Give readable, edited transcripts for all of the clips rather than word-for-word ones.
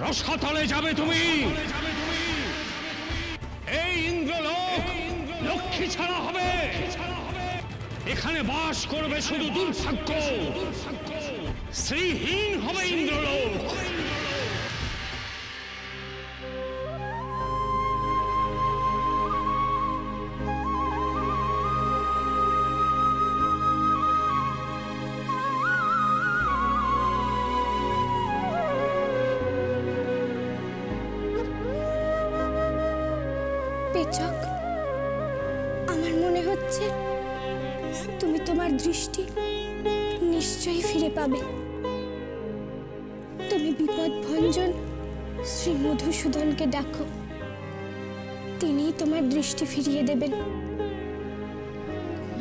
রসাতলে যাবে তুমি। এই ইন্দ্রলোক লক্ষ্মী ছাড়া হবে। এখানে বাস করবে শুধু দুর্ভাগ্য। শ্রীহীন হবে ইন্দ্রলোক। পেচক, আমার মনে হচ্ছে তুমি তোমার দৃষ্টি নিশ্চয়ই ফিরে পাবে। তুমি বিপদভঞ্জন শ্রী মধুসূদনকে ডাকো, তিনি তোমার দৃষ্টি ফিরিয়ে দেবেন।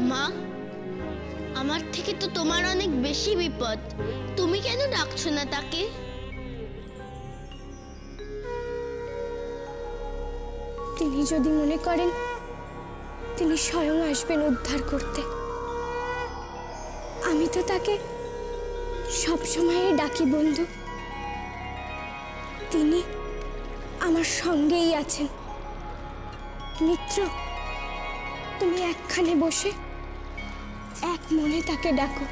মা, আমার থেকে তো তোমার অনেক বেশি বিপদ, তুমি কেন ডাকছো না তাকে? তিনি যদি মনে করেন তিনি স্বয়ং আসবেন উদ্ধার করতে, আমি তো তাকে সবসময় ডাকি বন্ধু। তিনি আমার সঙ্গেই আছেন। মিত্র, তুমি একখানে বসে এক মনে তাকে ডাকো,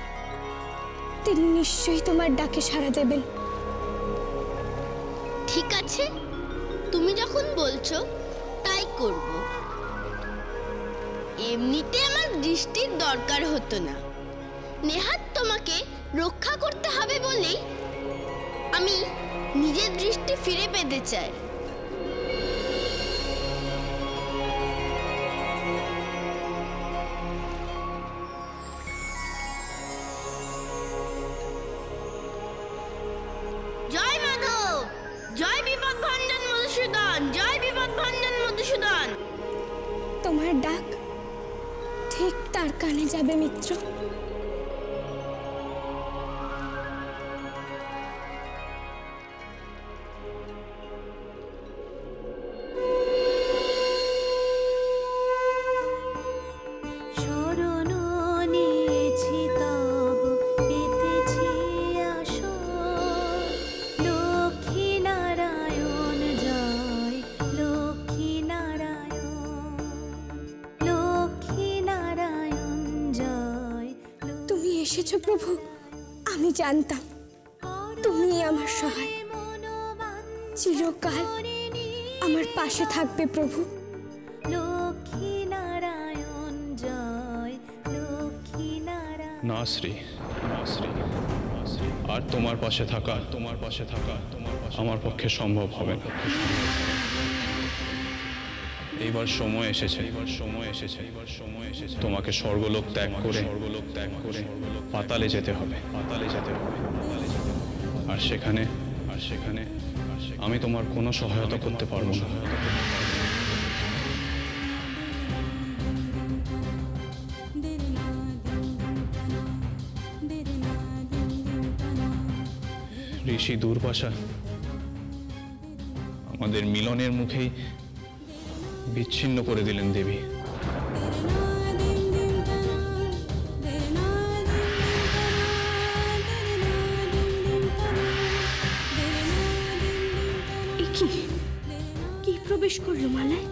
তিনি নিশ্চয়ই তোমার ডাকে সাড়া দেবেন। ঠিক আছে, তুমি যখন বলছো তাই করব। এমনিতে আমার দৃষ্টির দরকার হতো না, নেহাত তোমাকে রক্ষা করতে হবে বলেই আমি নিজের দৃষ্টি ফিরে পেতে চাই। জয় মাধব, জয় বিপদভঞ্জন মধুসূদন, জয় বিপদভঞ্জন মধুসূদন। তোমার ডাক ঠিক তার কানে যাবে মিত্র। এসেছো প্রভু, আমি জানতাম তুমি আমার সহায়, চিরকাল আমার পাশে থাকবে প্রভু। না শ্রী, আর তোমার পাশে থাকা আমার পক্ষে সম্ভব হবে না। এইবার সময় এসেছে তোমাকে স্বর্গলোক ত্যাগ করে পাতালে যেতে হবে। আর সেখানে আমি তোমার কোনো সহায়তা করতে পারবো না। ঋষি দুর্বাসা আমাদের মিলনের মুখেই বিচ্ছিন্ন করে দিলেন দেবী। কি প্রবেশ করলো মালায়?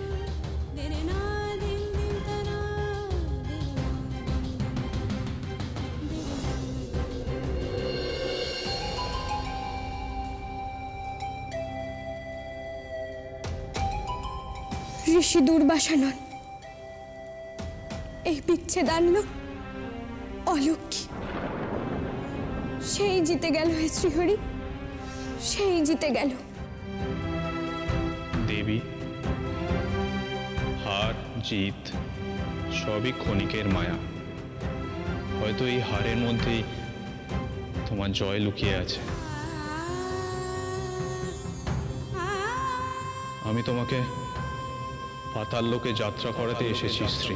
ঋষি দুর্বাসা নন, এই বিচ্ছেদ আনলো অলক্ষ্মী। সেই জিতে গেল হে শ্রীহরি, সেই জিতে গেল। দেবী, হার জিত সবই ক্ষণিকের মায়া। হয়তো এই হারের মধ্যেই তোমার জয় লুকিয়ে আছে। আমি তোমাকে পাতাল লোকে যাত্রা করাতে এসেছি স্ত্রী।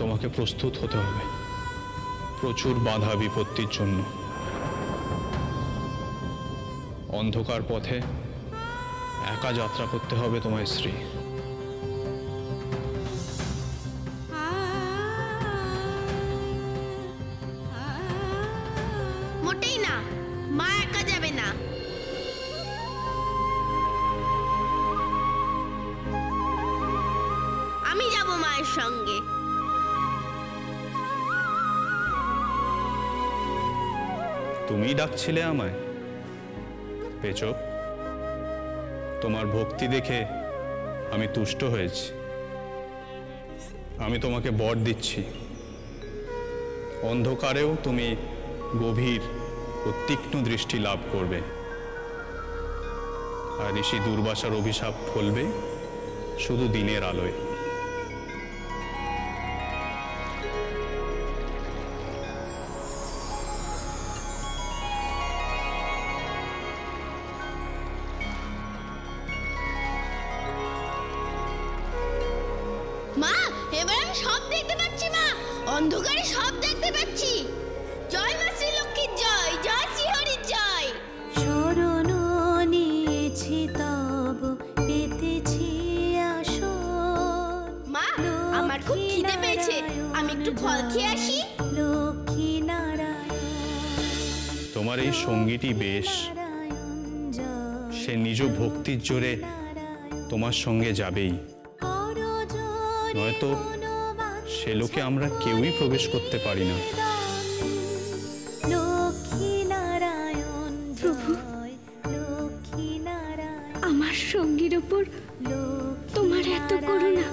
তোমাকে প্রস্তুত হতে হবে প্রচুর বাধা বিপত্তির জন্য। অন্ধকার পথে একা যাত্রা করতে হবে তোমায় স্ত্রী। মোটেই না, মা একা যাবে না, সঙ্গে। তুমি ডাকছিলে আমায়? পেচক, তোমার ভক্তি দেখে আমি তুষ্ট হয়েছি। আমি তোমাকে বর দিচ্ছি, অন্ধকারেও তুমি গভীর ও তীক্ষ্ণ দৃষ্টি লাভ করবে, আর ঋষি দুর্বাসার অভিশাপ ফলবে শুধু দিনের আলোয়। মা, এবার আমি সব দেখতে পাচ্ছি। মা, অন্ধকারে সব দেখতে পাচ্ছি। জয় মা শ্রীলক্ষ্মীর জয়, জয় শ্রীহরির জয়। শরণ নিয়েছি তব পেতেছি আসন। মা, আমার খুব খিদে পেয়েছে, আমি একটু ফল খেয়ে আসি। লক্ষ্মী নারায়ণ তোমার এই সঙ্গীটি বেশ, সে নিজ ভক্তির জোরে তোমার সঙ্গে যাবেই, নয়তো সে লোকে আমরা কেউই প্রবেশ করতে পারি না। প্রভু, আমার সঙ্গীর ওপর তোমার এত করুণা,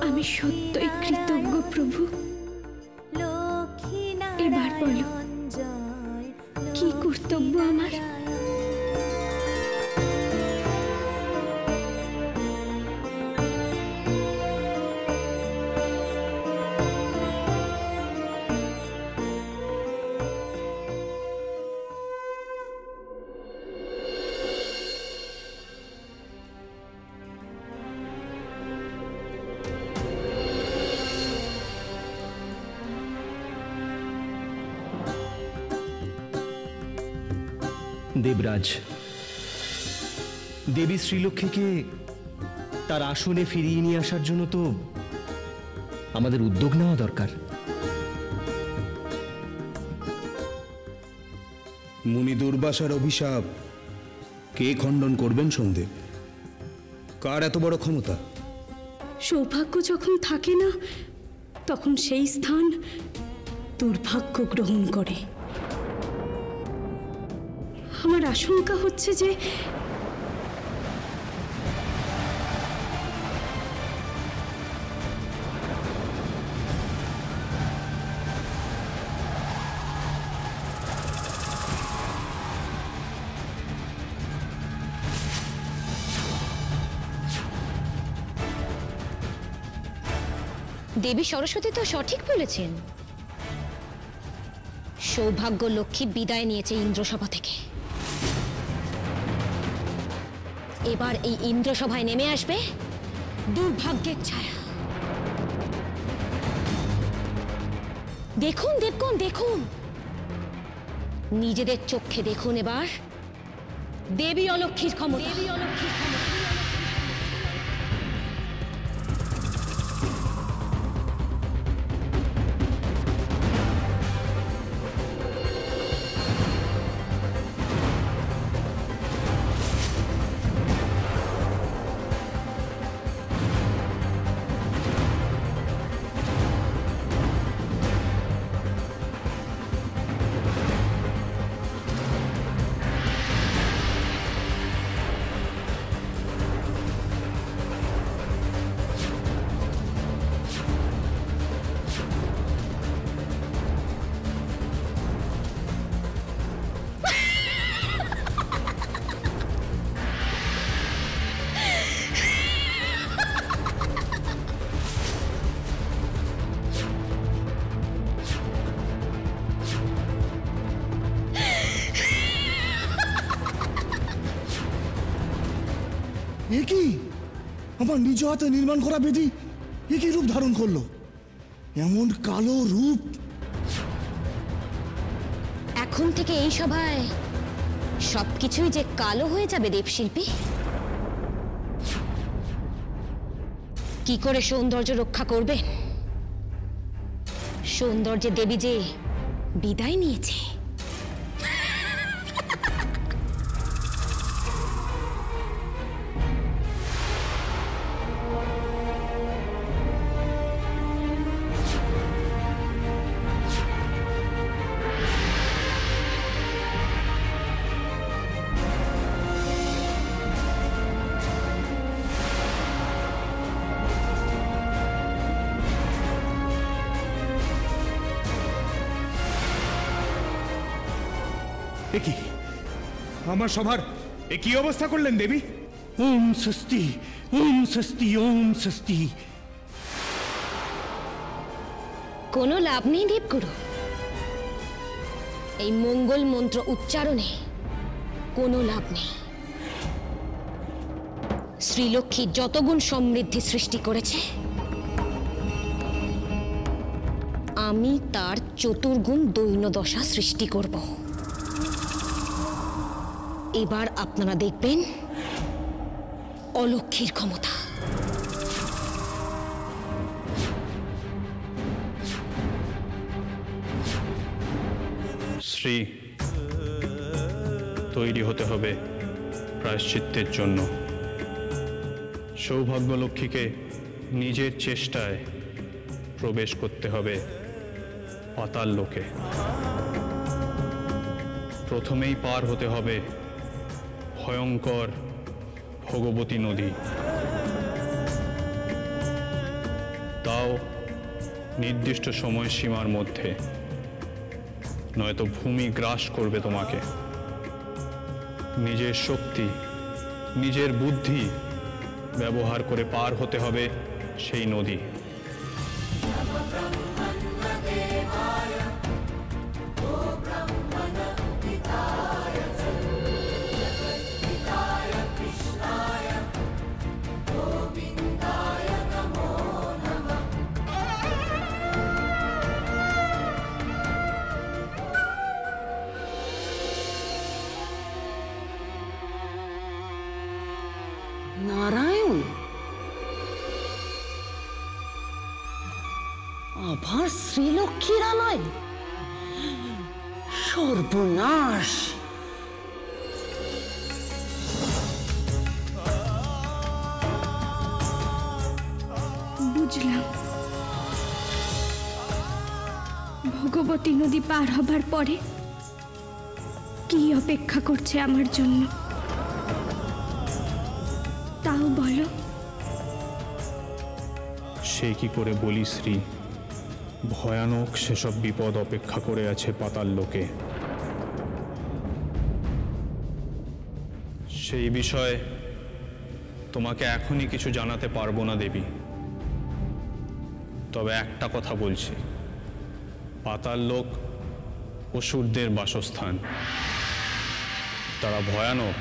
আমি সত্যই কৃতজ্ঞ প্রভু। এবার বলো, কি কর্তব্য আমার? দেবরাজ, দেবী শ্রীলক্ষ্মীকে তার আসনে ফিরিয়ে নিয়ে আসার জন্য তো আমাদের উদ্যোগ নেওয়া দরকার। মুনি দুর্বাসার অভিশাপ কে খণ্ডন করবেন সন্দেব? কার এত বড় ক্ষমতা? সৌভাগ্য যখন থাকে না, তখন সেই স্থান দুর্ভাগ্য গ্রহণ করে। আমার আশঙ্কা হচ্ছে যে দেবী সরস্বতী তো সঠিক বলেছেন। সৌভাগ্য লক্ষ্মী বিদায় নিয়েছে ইন্দ্রসভা থেকে। এবার এই ইন্দ্রসভায় নেমে আসবে দুর্ভাগ্যের ছায়া। দেখুন দেবগণ, দেখুন, নিজেদের চোখে দেখুন এবার দেবী অলক্ষ্মীর ক্ষমতা। এ কি আমার নিজ হাতে নির্মাণ করা বেদি এ কি রূপ ধারণ করলো? এমন কালো রূপ! এখন থেকে এই সভায় সবকিছুই যে কালো হয়ে যাবে দেবশিল্পী। কি করে সৌন্দর্য রক্ষা করবে? সৌন্দর্যের দেবী যে বিদায় নিয়েছে। এ কি আমার সভার এ কি অবস্থা করলেন দেবী? ওম স্বস্তি, ওম স্বস্তি, ওম স্বস্তি। কোনো লাভ নেই দেবগুরু, এই মঙ্গল মন্ত্র উচ্চারণে কোনো লাভ নেই। শ্রীলক্ষ্মী যত গুণ সমৃদ্ধি সৃষ্টি করেছে, আমি তার চতুর্গুণ দৈন্যদশা সৃষ্টি করব। এবার আপনারা দেখবেন অলক্ষ্মীর ক্ষমতা। শ্রী, তৈরি হতে হবে প্রায়শ্চিত্তের জন্য। সৌভাগ্যলক্ষ্মীকে নিজের চেষ্টায় প্রবেশ করতে হবে পাতাল লোকে। প্রথমেই পার হতে হবে ভয়ঙ্কর ভগবতী নদী, তাও নির্দিষ্ট সময়সীমার মধ্যে, নয়তো ভূমি গ্রাস করবে তোমাকে। নিজের শক্তি, নিজের বুদ্ধি ব্যবহার করে পার হতে হবে সেই নদী। নারায়ণ, আবার শ্রীলক্ষ্মীর আলয়? সর্বনাশ! বুঝলাম, ভগবতী নদী পার হবার পরে কি অপেক্ষা করছে আমার জন্য, তাও বলো। সে কি করে বলি শ্রী, ভয়ানক সেসব বিপদ অপেক্ষা করে আছে পাতাল লোকে। সেই বিষয়ে তোমাকে এখনই কিছু জানাতে পারবো না দেবী, তবে একটা কথা বলছি, পাতাল লোক অসুরদের বাসস্থান। তারা ভয়ানক,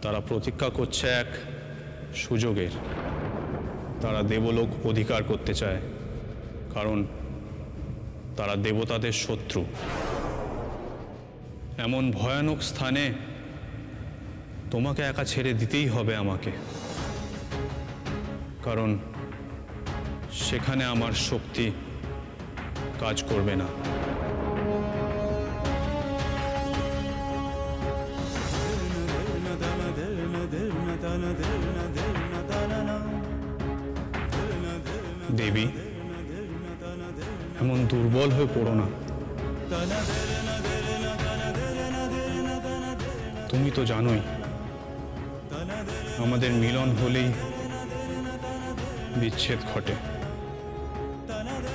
তারা প্রতীক্ষা করছে এক সুযোগের। তারা দেবলোক অধিকার করতে চায়, কারণ তারা দেবতাদের শত্রু। এমন ভয়ানক স্থানে তোমাকে একা ছেড়ে দিতেই হবে আমাকে, কারণ সেখানে আমার শক্তি কাজ করবে না। দেবী, এমন দুর্বল হয়ে পড়ো না। তুমি তো জানোই আমাদের মিলন হলেই বিচ্ছেদ ঘটে,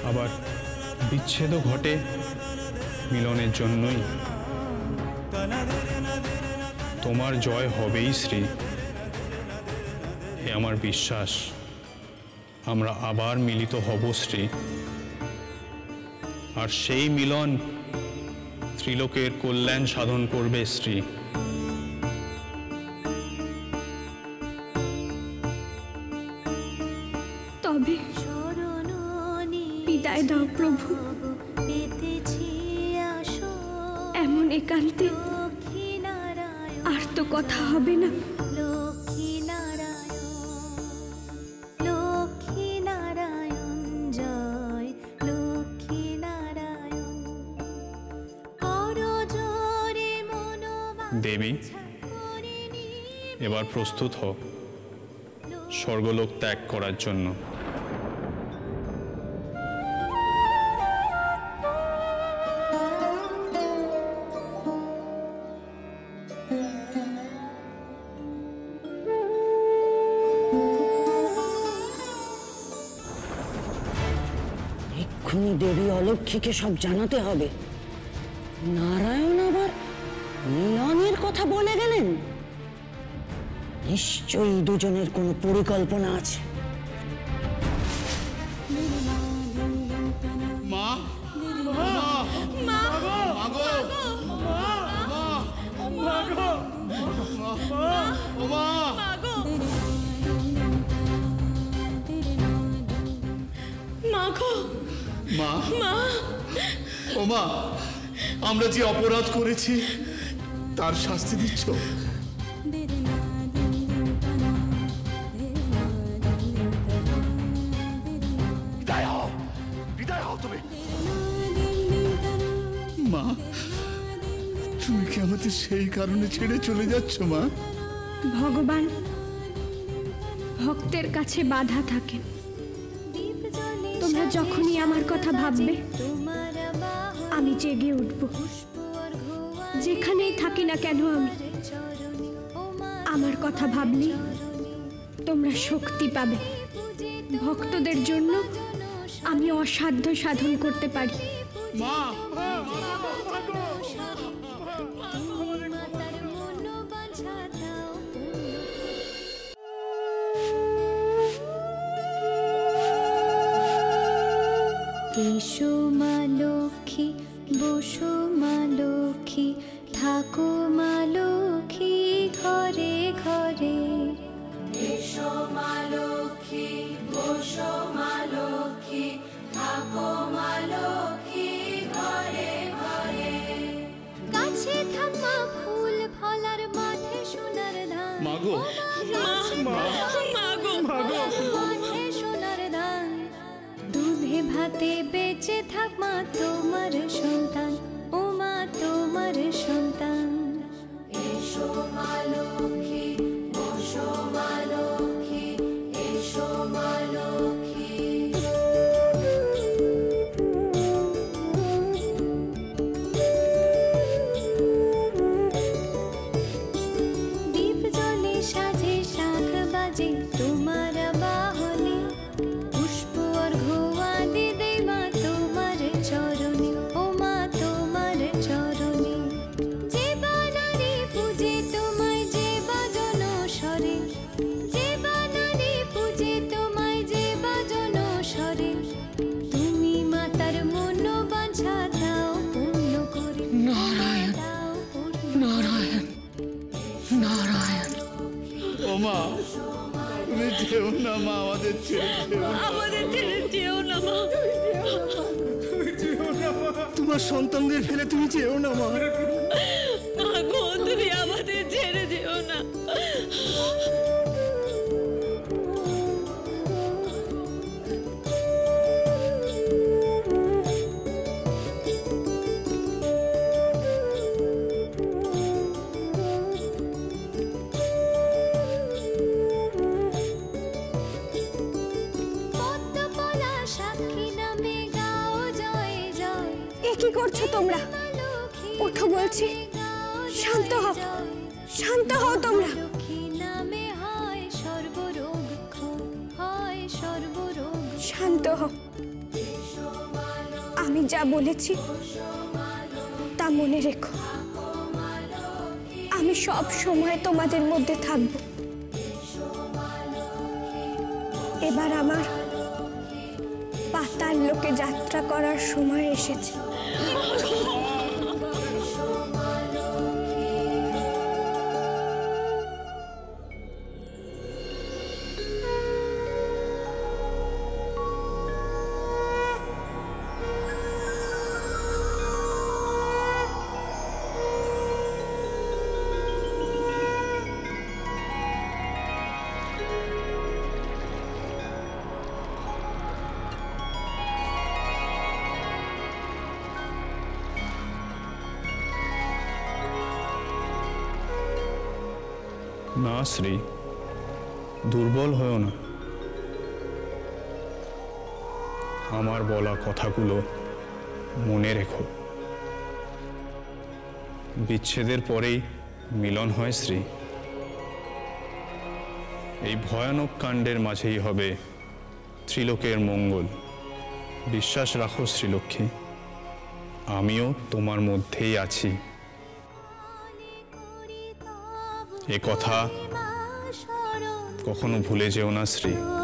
আবার বিচ্ছেদও ঘটে মিলনের জন্যই। তোমার জয় হবেই শ্রী, এ আমার বিশ্বাস। আমরা আবার মিলিত হব শ্রী, আর সেই মিলন ত্রিলোকের কল্যাণ সাধন করবে শ্রী। তবে বিদায় দাও প্রভু, এমন একান্তে আর তো কথা হবে না। দেবী, এবার প্রস্তুত হও স্বর্গলোক ত্যাগ করার জন্য। এক্ষুনি দেবী অলক্ষ্মীকে সব জানাতে হবে। নারায়ণ আবার মিলনের কথা বলে গেলেন। নিশ্চয়ই দুজনের কোনো পরিকল্পনা আছে। মা ওমা, আমরা যে অপরাধ করেছি তার শাস্তি দিচ্ছ? বিদায় হও তুমি। মা, তুমি কি আমাদের সেই কারণে ছেড়ে চলে যাচ্ছ মা? ভগবান ভক্তের কাছে বাধা থাকেন। তোমরা যখনই আমার কথা ভাববে আমি জেগে উঠব। যেখানেই থাকি না কেন আমি আমার কথা ভাবলে তোমরা শক্তি পাবে। ভক্তদের জন্য আমি অসাধ্য সাধন করতে পারি। মা এসো মা লক্ষ্মী, বসো মা লক্ষ্মী, থাকো মা লক্ষ্মী ঘরে ঘরে। এসো মা লক্ষ্মী, বসো মা লক্ষ্মী, থাকো মা লক্ষ্মী ঘরে ঘরে। গাছে থাকা ফুল ফলার মাঠে সোনার ধান। মাগো মাঠে সোনার ধান। দুধে ভাতে বেঁচে থাক মা তোমার সন্তান, ও মা তোমার সন্তান। এসো মা লক্ষ্মী, বসো মা লক্ষ্মী, এসো মা লক্ষ্মী। দীপ জ্বলে সাজে শাখ বাজে তোমার বাহনে। পুষ্প অর্ঘ্য আদি দেই মা তোমার চরণে, ও মা তোমার চরণে। যে বানারে পূজে তোমায় যে বাজন স্বরে, যে বানারে পূজে তোমায় যে বাজন স্বরে। তুমি মাতার মনোবাঞ্ছা দাও পূর্ণ করে। নারায়ণ নারায়ণ নারায়ণ। ও মা, তুমি যেও না মা, আমাদের ছেড়ে যেও না। তোমার সন্তানদের ফেলে তুমি যেও না মা। তুমি আমাদের ছেড়ে যেও না। পদ্মপলা সাক্ষী নামে গাও জয় জয়। এ কি করছো তোমরা? ওঠো বলছি। শান্ত হও, শান্ত হও তোমরা। লক্ষ্মী নামে হয় সর্বরোগ ক্ষয়, হয় সর্বরোগ। শান্ত হও। আমি যা বলেছি তা মনে রেখো। আমি সব সময় তোমাদের মধ্যে থাকব। এবার আমার পাতাল লোকে যাত্রা করার সময় এসেছে। না শ্রী, দুর্বল হও না। আমার বলা কথাগুলো মনে রেখো। বিচ্ছেদের পরেই মিলন হয় শ্রী। এই ভয়ানক কাণ্ডের মাঝেই হবে ত্রিলোকের মঙ্গল। বিশ্বাস রাখো শ্রীলক্ষ্মী। আমিও তোমার মধ্যেই আছি। এ কথা কখনো ভুলে যেও না শ্রী।